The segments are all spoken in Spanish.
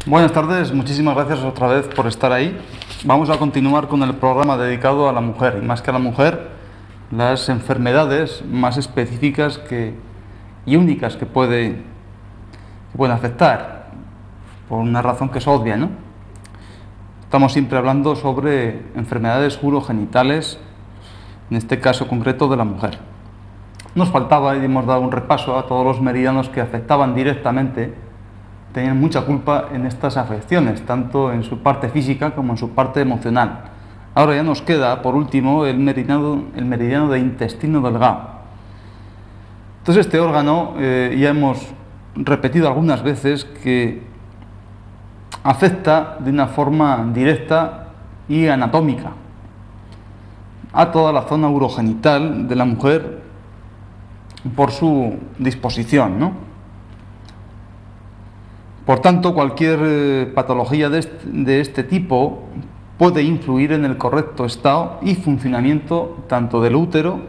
Buenas tardes, muchísimas gracias otra vez por estar ahí. Vamos a continuar con el programa dedicado a la mujer, y más que a la mujer, las enfermedades más específicas y únicas que pueden afectar, por una razón que es obvia, ¿no? Estamos siempre hablando sobre enfermedades urogenitales, en este caso concreto de la mujer. Nos faltaba, y hemos dado un repaso a todos los meridianos que afectaban directamente, tenían mucha culpa en estas afecciones, tanto en su parte física como en su parte emocional. Ahora ya nos queda, por último, el meridiano de intestino delgado. Entonces este órgano, ya hemos repetido algunas veces que afecta de una forma directa y anatómica a toda la zona urogenital de la mujer por su disposición, ¿no? Por tanto, cualquier patología de este tipo puede influir en el correcto estado y funcionamiento tanto del útero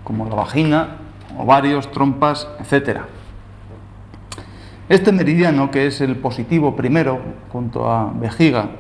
como la vagina, ovarios, trompas, etc. Este meridiano, que es el positivo primero, junto a vejiga,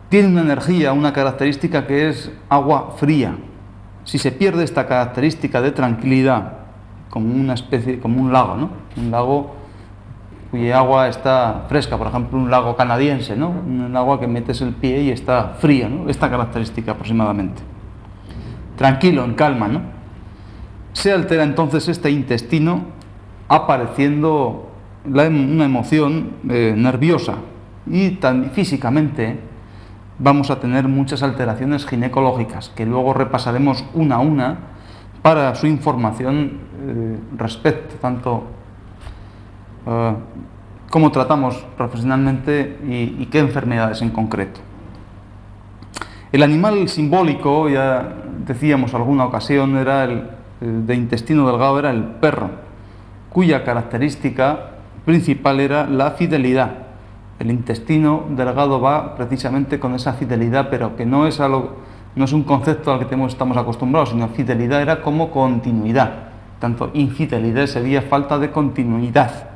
tiene una energía, una característica que es agua fría. Si se pierde esta característica de tranquilidad, como una especie, como un lago, ¿no? Un lago cuya agua está fresca, por ejemplo, un lago canadiense, ¿no? Un agua que metes el pie y está fría, ¿no? Esta característica aproximadamente. Tranquilo, en calma, ¿no? Se altera entonces este intestino apareciendo una emoción nerviosa y físicamente vamos a tener muchas alteraciones ginecológicas que luego repasaremos una a una para su información respecto tanto cómo tratamos profesionalmente y qué enfermedades en concreto. El animal simbólico, ya decíamos alguna ocasión, era el de intestino delgado, era el perro, cuya característica principal era la fidelidad. El intestino delgado va precisamente con esa fidelidad, pero que no es un concepto al que estamos acostumbrados, sino fidelidad era como continuidad. Tanto infidelidad sería falta de continuidad,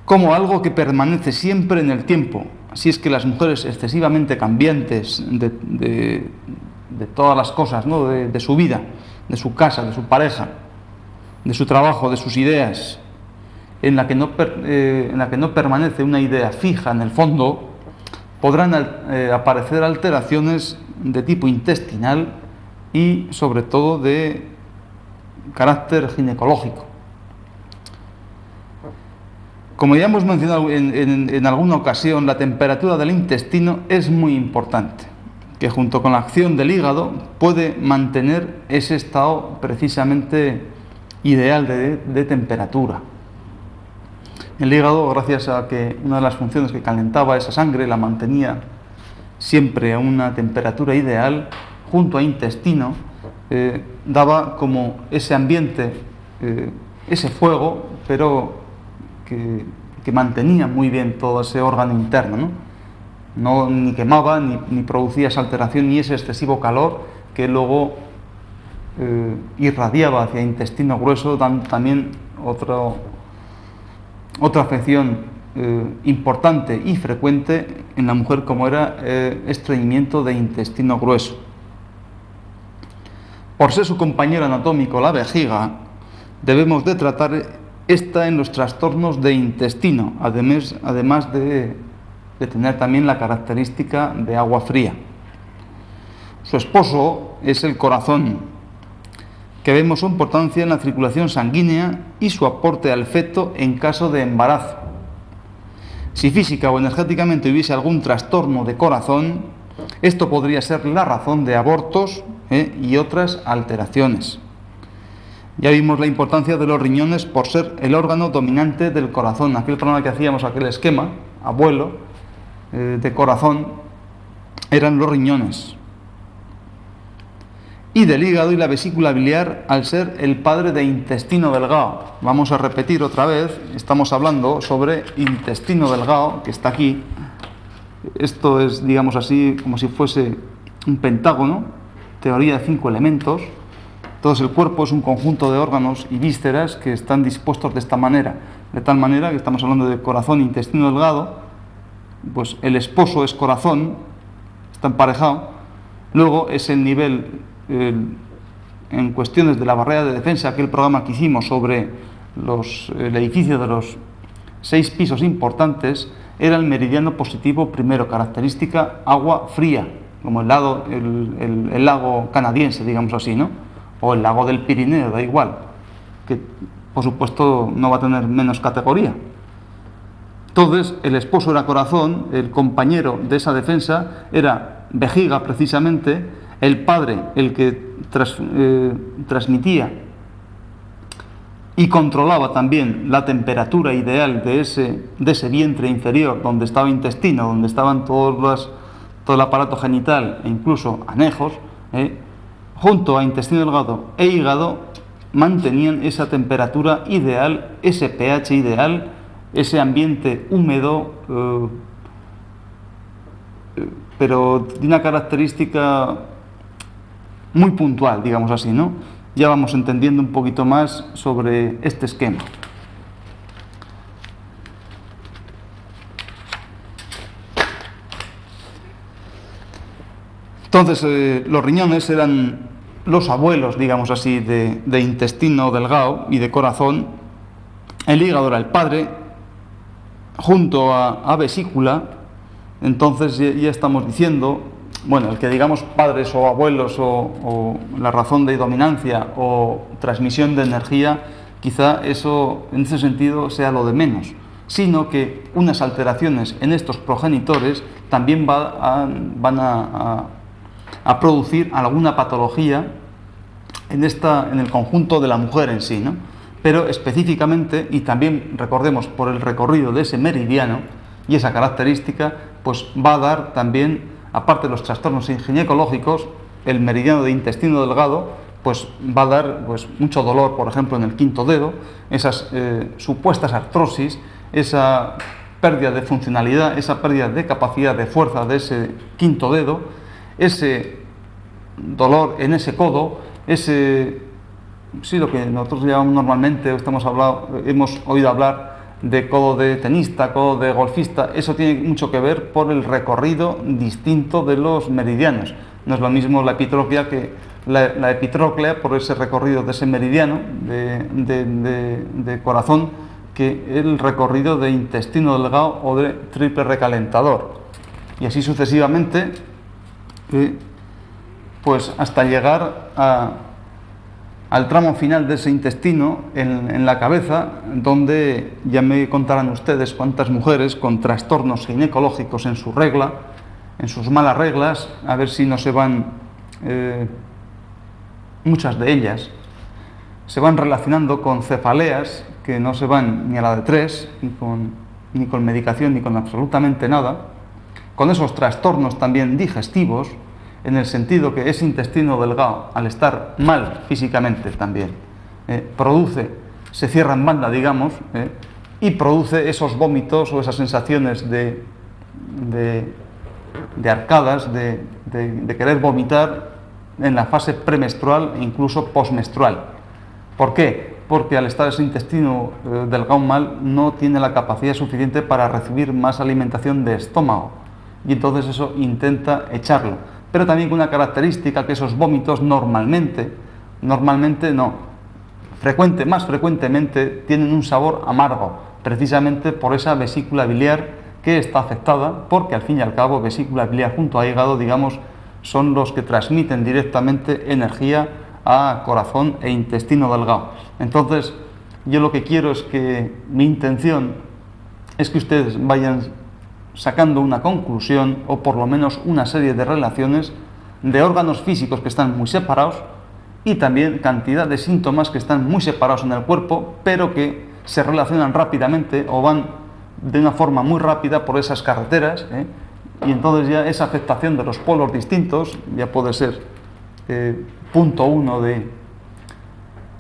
como algo que permanece siempre en el tiempo. Así es que las mujeres excesivamente cambiantes de todas las cosas, ¿no? de su vida, de su casa, de su pareja, de su trabajo, de sus ideas, en la que no permanece una idea fija en el fondo, podrán aparecer alteraciones de tipo intestinal y sobre todo de carácter ginecológico. Como ya hemos mencionado en alguna ocasión, la temperatura del intestino es muy importante, que junto con la acción del hígado puede mantener ese estado precisamente ideal de temperatura. El hígado, gracias a que una de las funciones que calentaba esa sangre la mantenía siempre a una temperatura ideal, junto a intestino, daba como ese ambiente, ese fuego, pero que mantenía muy bien todo ese órgano interno, ¿no? Ni quemaba, ni producía esa alteración, ni ese excesivo calor que luego irradiaba hacia el intestino grueso, dando también otra afección importante y frecuente en la mujer, como era estreñimiento de intestino grueso. Por ser su compañero anatómico la vejiga, debemos de tratar esta en los trastornos de intestino, además de tener también la característica de agua fría. Su esposo es el corazón, que vemos su importancia en la circulación sanguínea y su aporte al feto en caso de embarazo. Si física o energéticamente hubiese algún trastorno de corazón, esto podría ser la razón de abortos y otras alteraciones. Ya vimos la importancia de los riñones por ser el órgano dominante del corazón. Aquel programa que hacíamos, aquel esquema, abuelo, de corazón, eran los riñones. Y del hígado y la vesícula biliar al ser el padre de intestino delgado. Vamos a repetir otra vez, estamos hablando sobre intestino delgado, que está aquí. Esto es, digamos así, como si fuese un pentágono, teoría de 5 elementos. Entonces el cuerpo es un conjunto de órganos y vísceras que están dispuestos de esta manera, de tal manera que estamos hablando de corazón e intestino delgado, pues el esposo es corazón, está emparejado, luego es el nivel, en cuestiones de la barrera de defensa, aquel programa que hicimos sobre el edificio de los 6 pisos importantes, era el meridiano positivo primero, característica agua fría, como el lago canadiense, digamos así, ¿no? O el lago del Pirineo, da igual, que por supuesto no va a tener menos categoría. Entonces, el esposo era corazón, el compañero de esa defensa era vejiga precisamente, el padre el que transmitía y controlaba también la temperatura ideal de ese vientre inferior, donde estaba intestino, donde estaban todo el aparato genital e incluso anejos, junto a intestino delgado e hígado, mantenían esa temperatura ideal, ese pH ideal, ese ambiente húmedo, pero de una característica muy puntual, digamos así, ¿no? Ya vamos entendiendo un poquito más sobre este esquema. Entonces, los riñones eran los abuelos, digamos así, de intestino delgado y de corazón. El hígado era el padre, junto a vesícula. Entonces ya estamos diciendo, bueno, el que digamos padres o abuelos o la razón de dominancia o transmisión de energía, quizá eso en ese sentido sea lo de menos, sino que unas alteraciones en estos progenitores también van a producir alguna patología en el conjunto de la mujer en sí, ¿no? Pero específicamente, y también recordemos por el recorrido de ese meridiano y esa característica, pues va a dar también, aparte de los trastornos ginecológicos, el meridiano de intestino delgado pues va a dar pues mucho dolor, por ejemplo, en el quinto dedo, esas supuestas artrosis, esa pérdida de funcionalidad, esa pérdida de capacidad de fuerza de ese quinto dedo, ese dolor en ese codo, sí, lo que nosotros llamamos normalmente, hemos oído hablar de codo de tenista, codo de golfista. Eso tiene mucho que ver por el recorrido distinto de los meridianos. No es lo mismo la epitroclea que la epitróclea, por ese recorrido de ese meridiano de corazón, que el recorrido de intestino delgado o de triple recalentador. Y así sucesivamente, pues hasta llegar al tramo final de ese intestino, en la cabeza, donde ya me contarán ustedes cuántas mujeres con trastornos ginecológicos en su regla, en sus malas reglas, a ver si no se van, muchas de ellas, se van relacionando con cefaleas que no se van ni a la de 3, ni con medicación, ni con absolutamente nada, con esos trastornos también digestivos, en el sentido que ese intestino delgado, al estar mal físicamente también, se cierra en banda, digamos, y produce esos vómitos o esas sensaciones de arcadas, de querer vomitar en la fase premenstrual e incluso posmenstrual. ¿Por qué? Porque al estar ese intestino delgado mal, no tiene la capacidad suficiente para recibir más alimentación de estómago, y entonces eso intenta echarlo. Pero también con una característica, que esos vómitos normalmente no, más frecuentemente tienen un sabor amargo, precisamente por esa vesícula biliar que está afectada, porque al fin y al cabo vesícula biliar junto a hígado, digamos, son los que transmiten directamente energía a corazón e intestino delgado. Entonces, yo lo que quiero es que mi intención es que ustedes vayan sacando una conclusión, o por lo menos una serie de relaciones de órganos físicos que están muy separados y también cantidad de síntomas que están muy separados en el cuerpo, pero que se relacionan rápidamente o van de una forma muy rápida por esas carreteras, y entonces ya esa afectación de los polos distintos ya puede ser punto 1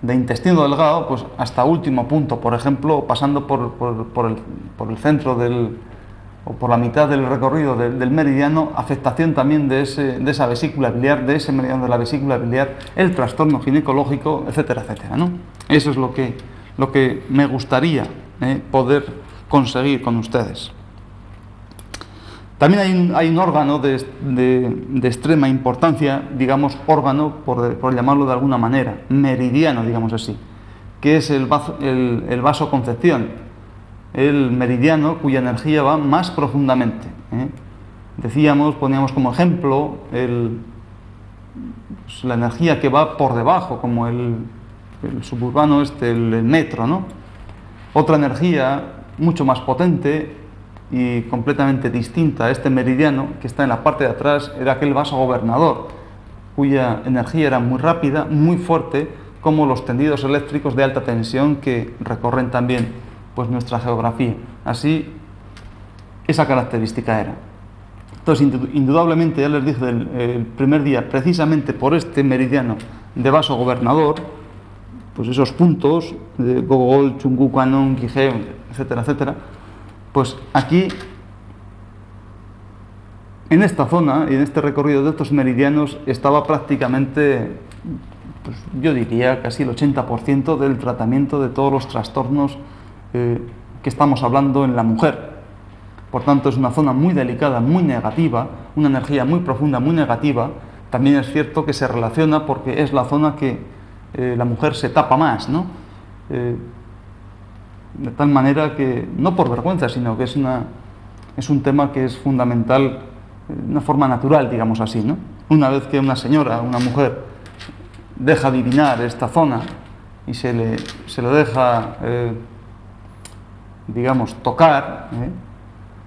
de intestino delgado, pues hasta último punto, por ejemplo, pasando por el centro o por la mitad del recorrido del meridiano, afectación también de esa vesícula biliar, de ese meridiano de la vesícula biliar, el trastorno ginecológico, etcétera, etcétera, ¿no? Eso es lo que me gustaría poder conseguir con ustedes. También hay un órgano de extrema importancia, digamos órgano, por llamarlo de alguna manera, meridiano, digamos así, que es el vasoconcepción, el meridiano cuya energía va más profundamente. Poníamos como ejemplo la energía que va por debajo, como el suburbano el metro, ¿no? Otra energía mucho más potente y completamente distinta a este meridiano que está en la parte de atrás era aquel vaso gobernador, cuya energía era muy rápida, muy fuerte, como los tendidos eléctricos de alta tensión que recorren también pues nuestra geografía. Así, esa característica era. Entonces, indudablemente, ya les dije el primer día, precisamente por este meridiano de vaso gobernador, pues esos puntos de Gogol, Chungu, Quanon, Quijé, etcétera, etcétera, pues aquí, en esta zona y en este recorrido de estos meridianos, estaba prácticamente, pues yo diría, casi el 80% del tratamiento de todos los trastornos que estamos hablando en la mujer. Por tanto, es una zona muy delicada, muy negativa, una energía muy profunda, muy negativa. También es cierto que se relaciona porque es la zona que la mujer se tapa más, ¿no? De tal manera que, no por vergüenza, sino que es un tema que es fundamental de una forma natural, digamos así, ¿no? Una vez que una señora, una mujer, deja adivinar esta zona y se lo deja, digamos, tocar,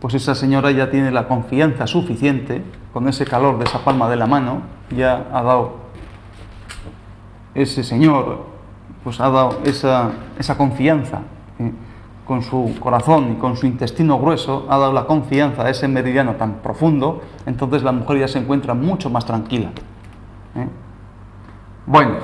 pues esa señora ya tiene la confianza suficiente, con ese calor de esa palma de la mano, ya ha dado, ese señor, pues ha dado esa confianza, con su corazón y con su intestino grueso, ha dado la confianza a ese meridiano tan profundo, entonces la mujer ya se encuentra mucho más tranquila. Bueno.